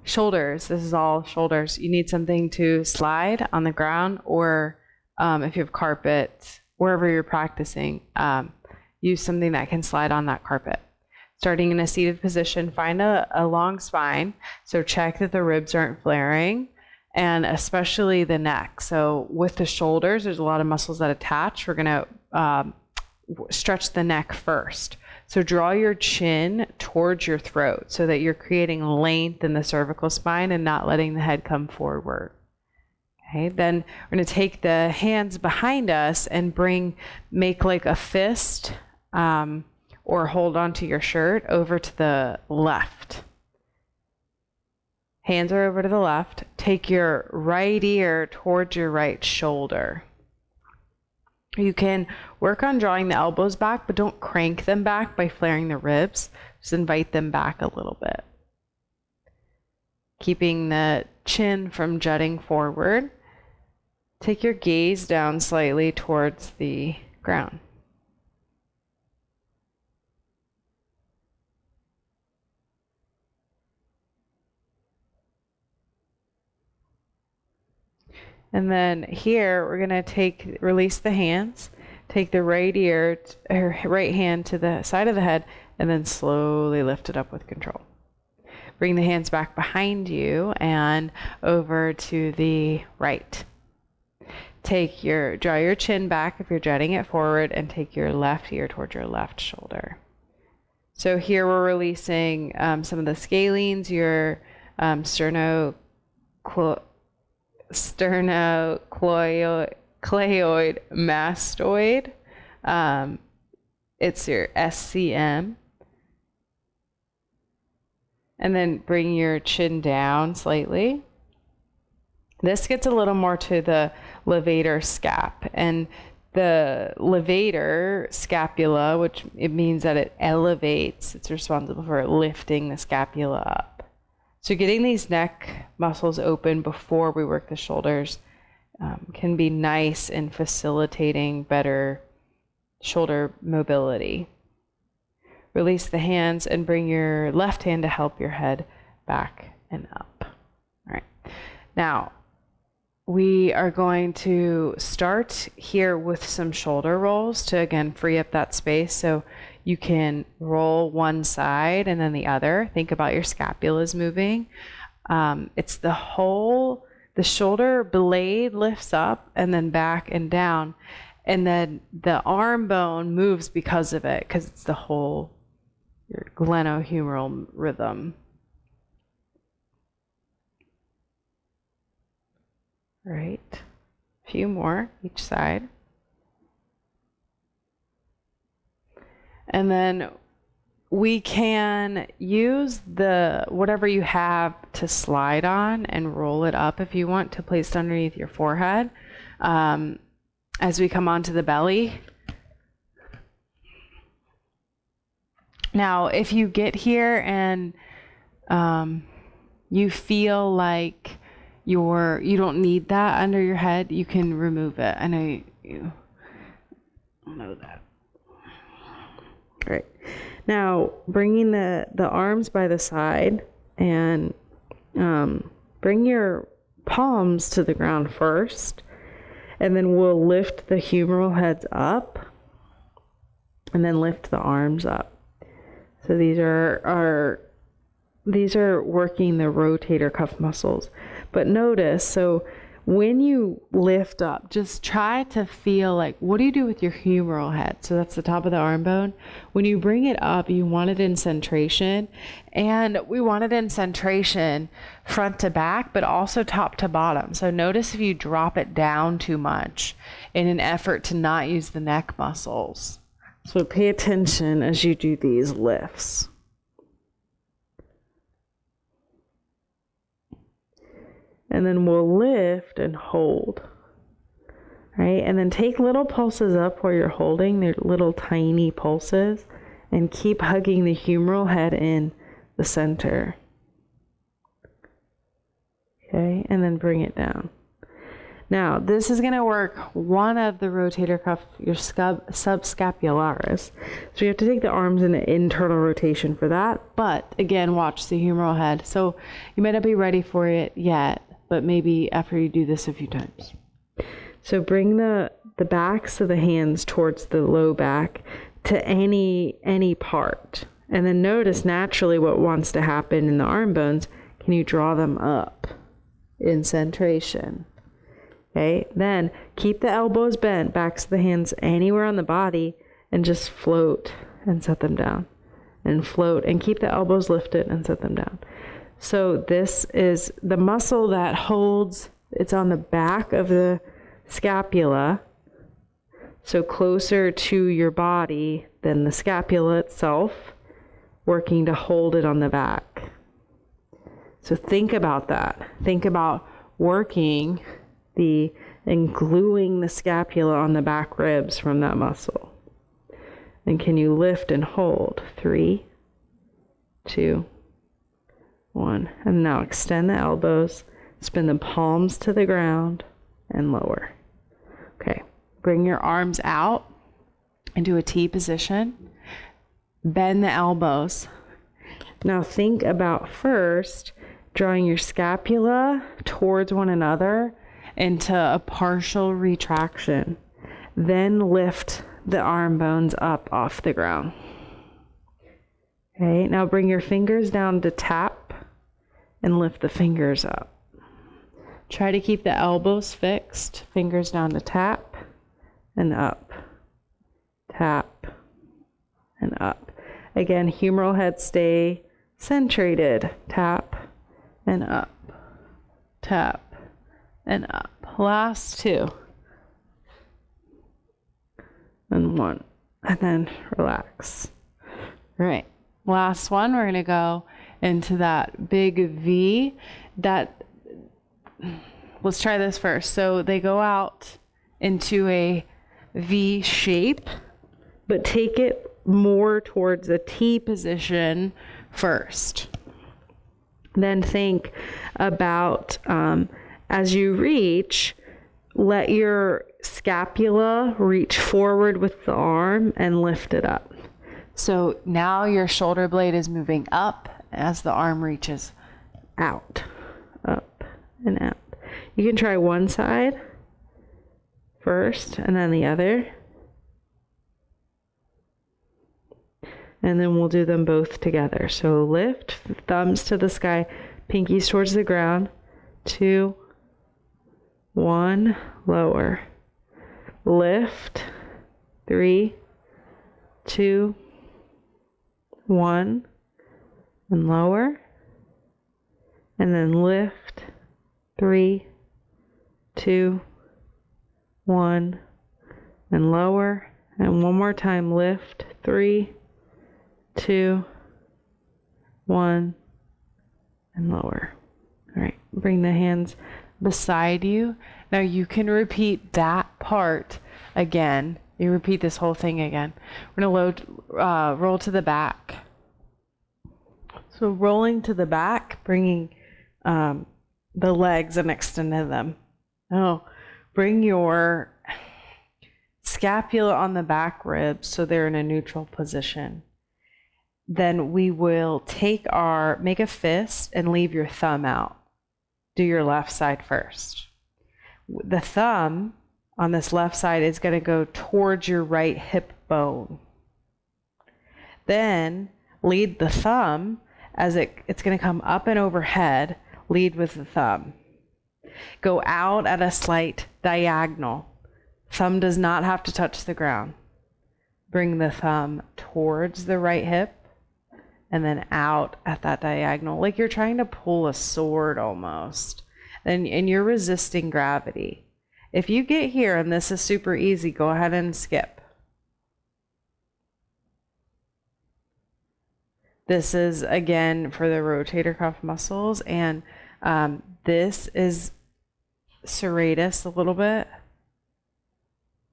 shoulders. This is all shoulders. You need something to slide on the ground, or if you have carpet, wherever you're practicing, use something that can slide on that carpet. Starting in a seated position, find a long spine. So check that the ribs aren't flaring, and especially the neck. So with the shoulders, there's a lot of muscles that attach. We're going to stretch the neck first. So draw your chin towards your throat so that you're creating length in the cervical spine and not letting the head come forward. Okay, then we're going to take the hands behind us and make like a fist or hold onto your shirt over to the left. Hands are over to the left. Take your right ear towards your right shoulder. You can work on drawing the elbows back, but don't crank them back by flaring the ribs. Just invite them back a little bit. Keeping the chin from jutting forward. Take your gaze down slightly towards the ground. And then here we're going to release the hands, take the right ear or right hand to the side of the head, and then slowly lift it up with control. Bring the hands back behind you and over to the right. Draw your chin back if you're jutting it forward, and take your left ear towards your left shoulder. So here we're releasing some of the scalenes, your sternocleidoid mastoid. It's your SCM. And then bring your chin down slightly. This gets a little more to the levator scap. And the levator scapula, which it means that it elevates, it's responsible for lifting the scapula up. So getting these neck muscles open before we work the shoulders can be nice in facilitating better shoulder mobility. Release the hands and bring your left hand to help your head back and up. All right. Now, we are going to start here with some shoulder rolls to, again, free up that space. So you can roll one side and then the other. Think about your scapulas moving. It's the shoulder blade lifts up and then back and down. And then the arm bone moves because of it, because it's the whole your glenohumeral rhythm. Right. A few more each side. And then we can use whatever you have to slide on and roll it up if you want to place it underneath your forehead. As we come onto the belly. Now, if you get here and you feel like you don't need that under your head, you can remove it. I know you know that. Great. Now, bringing the arms by the side and bring your palms to the ground first, and then we'll lift the humeral heads up and then lift the arms up. So these are working the rotator cuff muscles. But notice, so when you lift up, just try to feel like, what do you do with your humeral head? So that's the top of the arm bone. When you bring it up, you want it in centration, and we want it in centration front to back, but also top to bottom. So notice if you drop it down too much in an effort to not use the neck muscles. So pay attention as you do these lifts. And then we'll lift and hold, right? And then take little pulses up where you're holding. They're little tiny pulses, and keep hugging the humeral head in the center. Okay, and then bring it down. Now, this is going to work one of the rotator cuff, your subscapularis. So you have to take the arms in an internal rotation for that. But again, watch the humeral head. So you might not be ready for it yet, but maybe after you do this a few times. So bring the backs of the hands towards the low back to any part. And then notice naturally what wants to happen in the arm bones. Can you draw them up in centration? Okay, then keep the elbows bent, backs of the hands anywhere on the body, and just float and set them down. And float and keep the elbows lifted and set them down. So this is the muscle that holds, it's on the back of the scapula, so closer to your body than the scapula itself, working to hold it on the back. So think about that. Think about working and gluing the scapula on the back ribs from that muscle. And can you lift and hold? 3, 2, 1. And now extend the elbows, spin the palms to the ground, and lower. Okay, bring your arms out into a T position. Bend the elbows. Now think about first drawing your scapula towards one another into a partial retraction. Then lift the arm bones up off the ground. Okay, now bring your fingers down to tap and lift the fingers up. Try to keep the elbows fixed, fingers down to tap and up, tap and up. Again, humeral head stay centrated, tap and up, tap and up. Last 2 and 1, and then relax. All right, last one, we're gonna go into that big V. Let's try this first. So they go out into a V shape, but take it more towards a T position first. Then think about, as you reach, let your scapula reach forward with the arm and lift it up. So now your shoulder blade is moving up as the arm reaches out, up and out. You can try one side first and then the other. And then we'll do them both together. So lift, thumbs to the sky, pinkies towards the ground. 2, 1, lower. Lift, 3, 2, 1, and lower. And then lift, 3, 2, 1, and lower. And one more time, lift, 3, 2, 1, and lower. All right, bring the hands beside you. Now you can repeat that part again. You repeat this whole thing again. We're gonna roll to the back. So rolling to the back, bringing the legs and extending them. Now bring your scapula on the back ribs so they're in a neutral position. Then we will make a fist and leave your thumb out. Do your left side first. The thumb on this left side is going to go towards your right hip bone. Then lead the thumb as it's going to come up and overhead. Lead with the thumb. Go out at a slight diagonal. Thumb does not have to touch the ground. Bring the thumb towards the right hip and then out at that diagonal, like you're trying to pull a sword almost. And you're resisting gravity. If you get here and this is super easy, go ahead and skip. This is, again, for the rotator cuff muscles, and this is serratus a little bit,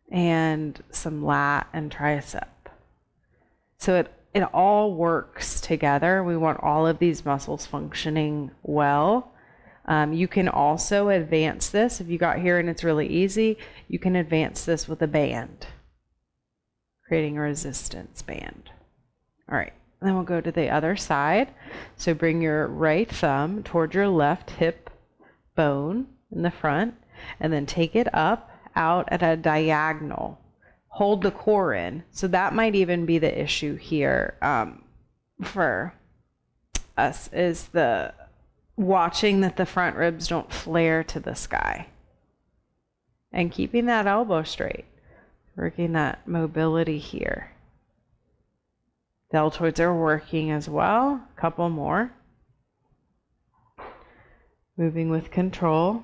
and some lat and tricep. So it all works together. We want all of these muscles functioning well. You can also advance this. If you got here and it's really easy, you can advance this with a band, creating a resistance band. All right, then we'll go to the other side. So bring your right thumb toward your left hip bone in the front, and then take it up, out at a diagonal. Hold the core in. So that might even be the issue here for us, is the watching that the front ribs don't flare to the sky. And keeping that elbow straight. Working that mobility here. Deltoids are working as well. A couple more. Moving with control.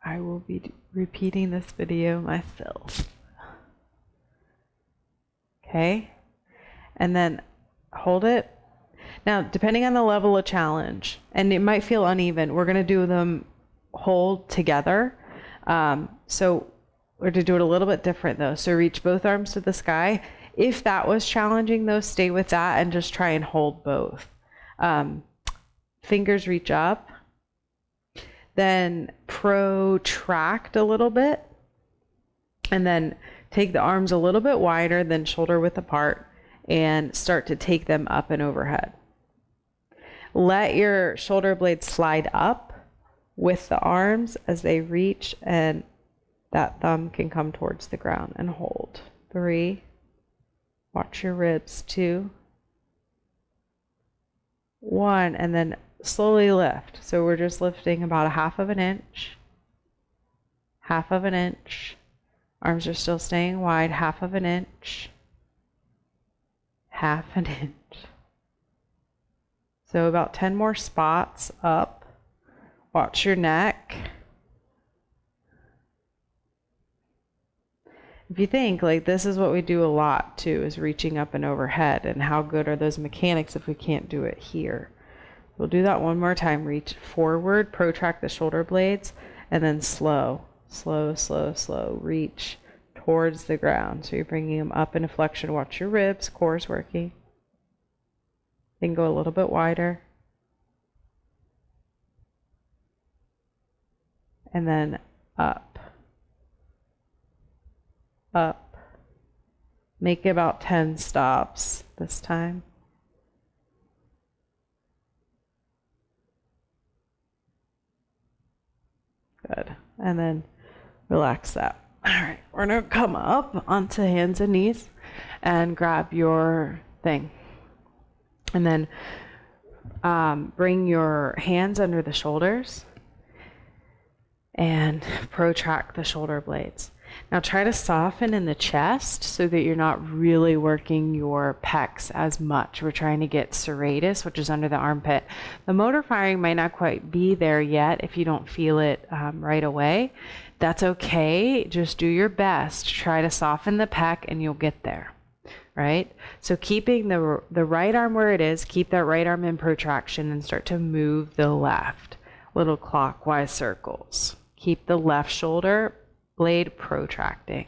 I will be repeating this video myself. Okay, and then hold it. Now, depending on the level of challenge, and it might feel uneven, we're going to do them hold together. So we're to do it a little bit different though. So reach both arms to the sky. If that was challenging though, stay with that and just try and hold both. Fingers reach up. Then protract a little bit. And then take the arms a little bit wider than shoulder width apart and start to take them up and overhead. Let your shoulder blades slide up with the arms as they reach, and that thumb can come towards the ground, and hold. 3. Watch your ribs. 2. 1. And then slowly lift. So we're just lifting about 1/2 inch. 1/2 inch. Arms are still staying wide. 1/2 inch. 1/2 inch. So about 10 more spots up. Watch your neck. If you think, like, this is what we do a lot too, is reaching up and overhead, and how good are those mechanics if we can't do it here? We'll do that one more time. Reach forward, protract the shoulder blades, and then slow, slow, slow, slow. Reach towards the ground. So you're bringing them up in a flexion. Watch your ribs, core is working. Then go a little bit wider. And then up. Up. Make about 10 stops this time. Good. And then relax that. All right, we're gonna come up onto hands and knees and grab your thing. And then bring your hands under the shoulders and protract the shoulder blades. Now try to soften in the chest so that you're not really working your pecs as much. We're trying to get serratus, which is under the armpit. The motor firing might not quite be there yet if you don't feel it right away. That's okay. Just do your best. Try to soften the pec and you'll get there. Right? So keeping the right arm where it is, keep that right arm in protraction and start to move the left. Little clockwise circles. Keep the left shoulder blade protracting.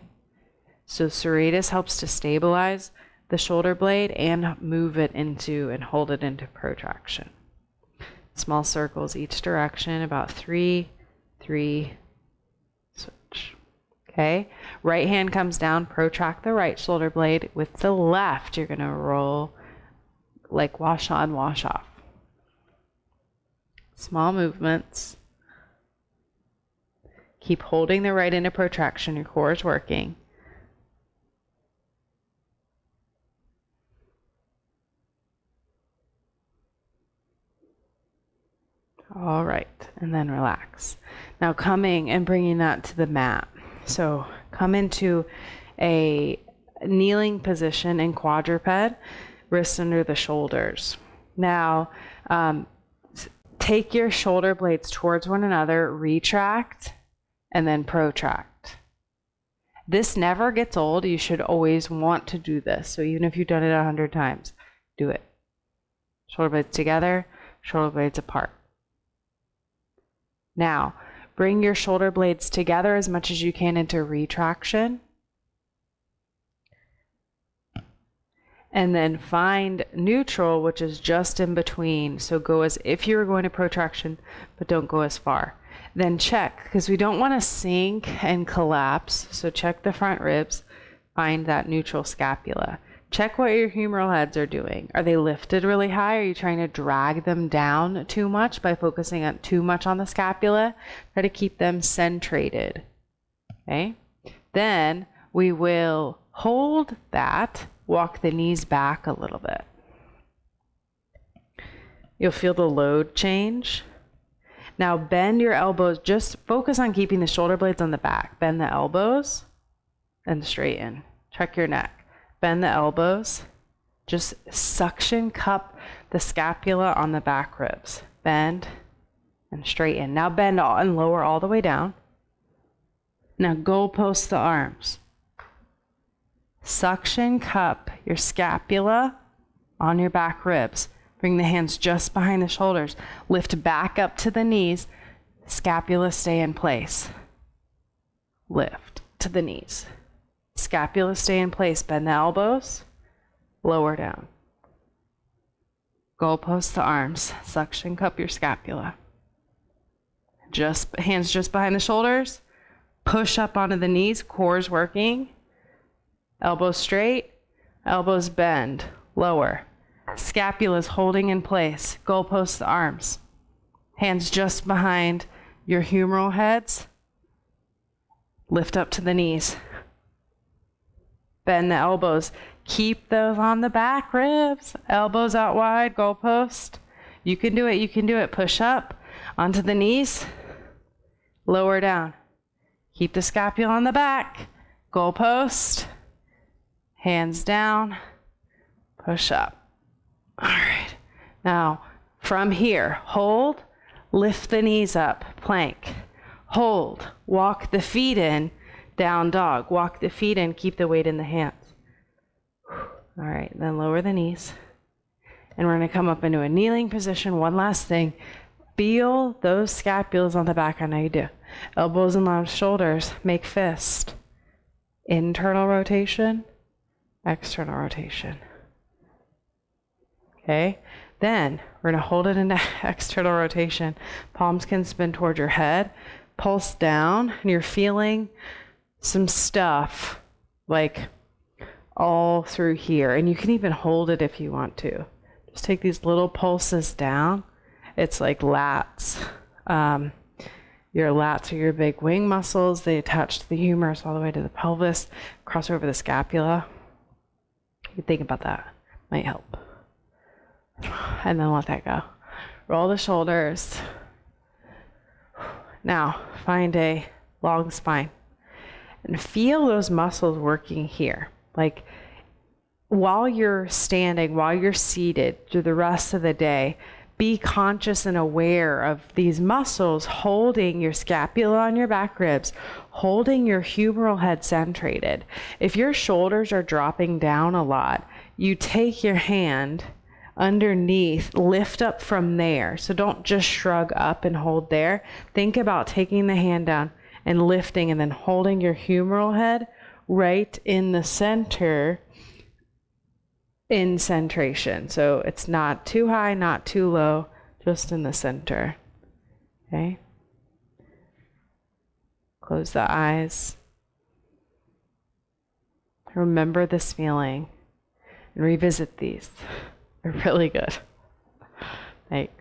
So serratus helps to stabilize the shoulder blade and move it into and hold it into protraction. Small circles each direction, about 3, 3, switch. Okay, right hand comes down, protract the right shoulder blade. With the left, you're gonna roll like wash on, wash off. Small movements. Keep holding the right into protraction. Your core is working. All right, and then relax. Now coming and bringing that to the mat. So come into a kneeling position in quadruped, wrists under the shoulders. Now take your shoulder blades towards one another, retract, and then protract. This never gets old. You should always want to do this. So even if you've done it 100 times, do it. Shoulder blades together, shoulder blades apart. Now, bring your shoulder blades together as much as you can into retraction. And then find neutral, which is just in between. So go as if you were going to protraction, but don't go as far. Then check, because we don't want to sink and collapse. So check the front ribs, find that neutral scapula. Check what your humeral heads are doing. Are they lifted really high? Are you trying to drag them down too much by focusing on too much on the scapula? Try to keep them centrated. Okay. Then we will hold that, walk the knees back a little bit. You'll feel the load change. Now bend your elbows, just focus on keeping the shoulder blades on the back. Bend the elbows and straighten. Check your neck. Bend the elbows. Just suction cup the scapula on the back ribs. Bend and straighten. Now bend and lower all the way down. Now goalpost the arms. Suction cup your scapula on your back ribs. Bring the hands just behind the shoulders. Lift back up to the knees. Scapula stay in place. Lift to the knees. Scapula stay in place. Bend the elbows. Lower down. Goalpost the arms. Suction cup your scapula. Hands just behind the shoulders. Push up onto the knees. Core's working. Elbows straight. Elbows bend. Lower. Scapula's holding in place. Goalpost the arms. Hands just behind your humeral heads. Lift up to the knees. Bend the elbows. Keep those on the back ribs. Elbows out wide. Goalpost. You can do it. You can do it. Push up onto the knees. Lower down. Keep the scapula on the back. Goalpost. Hands down. Push up. All right. Now, from here, hold, lift the knees up, plank. Hold, walk the feet in, down dog. Walk the feet in, keep the weight in the hands. All right, then lower the knees. And we're going to come up into a kneeling position. One last thing. Feel those scapulas on the back. I know you do. Elbows and lounge shoulders. Make fist. Internal rotation, external rotation. Okay, then we're going to hold it into external rotation. Palms can spin toward your head. Pulse down, and you're feeling some stuff like all through here. And you can even hold it if you want to. Just take these little pulses down. It's like lats. Your lats are your big wing muscles. They attach to the humerus all the way to the pelvis, cross over the scapula. You think about that. Might help. And then let that go. Roll the shoulders. Now, find a long spine. And feel those muscles working here. Like while you're standing, while you're seated through the rest of the day, be conscious and aware of these muscles holding your scapula on your back ribs, holding your humeral head centrated. If your shoulders are dropping down a lot, you take your hand underneath, lift up from there. So don't just shrug up and hold there. Think about taking the hand down and lifting and then holding your humeral head right in the center in centration. So it's not too high, not too low, just in the center. Okay? Close the eyes. Remember this feeling and revisit these. They're really good. Like,